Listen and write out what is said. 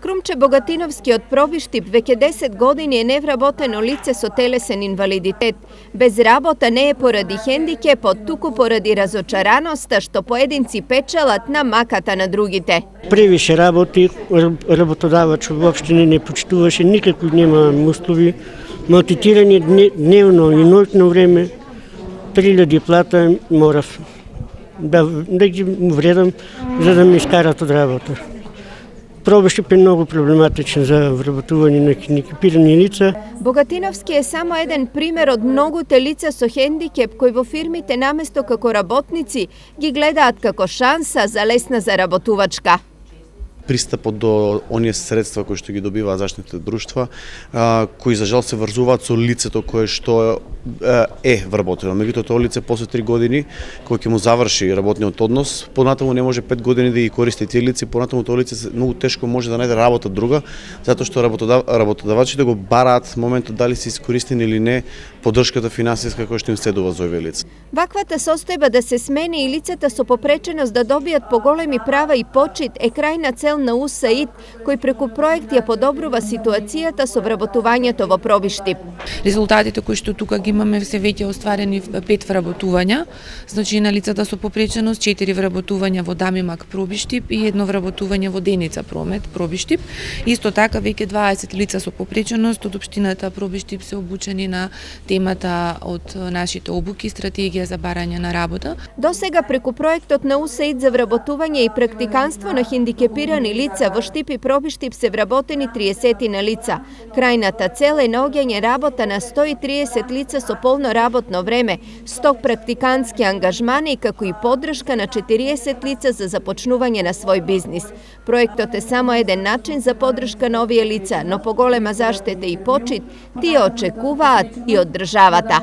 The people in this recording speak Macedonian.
Крумче Богатиновски од Пробиштип веќе 10 години е невработено лице со телесен инвалидитет. Без работа не е поради хендикепот, туку поради разочараноста што поединци печелат на маката на другите. Превише работи, работодавач воопште не почитуваше, никако нема услови. Малтретирани дневно и ноќно време, 3000 плата морав да ги вредам за да ме искарат од работа. Пробиштип е многу проблематичен за вработување на хендикепирани лица. Богатиновски е само еден пример од многуте лица со хендикеп кои во фирмите наместо како работници ги гледаат како шанса за лесна заработувачка. Пристапот до оние средства кои што ги добиваат заштитните друштва, кои за жал се врзуваат со лицето кое што е вработено. Меѓутоа тоа лице после 3 години кога ќе му заврши работниот однос, понатаму не може 5 години да ги користи тие лица, понатаму тоа лице многу тешко може да најде работа друга, затоа што работодавачите го бараат моментот дали се искористени или не поддршката финансиска која што им следува за овие лица. Ваквата состојба да се смени и лицата со попреченост да добијат поголеми права и почит е крајна цел на УСАИД, кој преку проект ја подобрува ситуацијата со вработувањето во Пробиштип. Резултатите кои што тука ги имаме се веќе остварени 5 вработувања, значи на лицата со попреченост 4 вработувања во Дамимак Пробиштип и 1 вработување во Деница Промет Пробиштип. Исто така веќе 20 лица со попреченост од општината Пробиштип се обучени на темата од нашите обуки стратегија за барање на работа. До сега преку проектот на УСАИД за вработување и практиканство на хендикепирани лица во Штип и Пробиштип се вработени 30 на лица. Крајната цел е наоѓање работа на 130 лица со полно работно време, 100 практикантски ангажмани како и поддршка на 40 лица за започнување на свој бизнис. Проектот е само еден начин за поддршка на овие лица, но поголема заштита и почит тие очекуваат и од државата.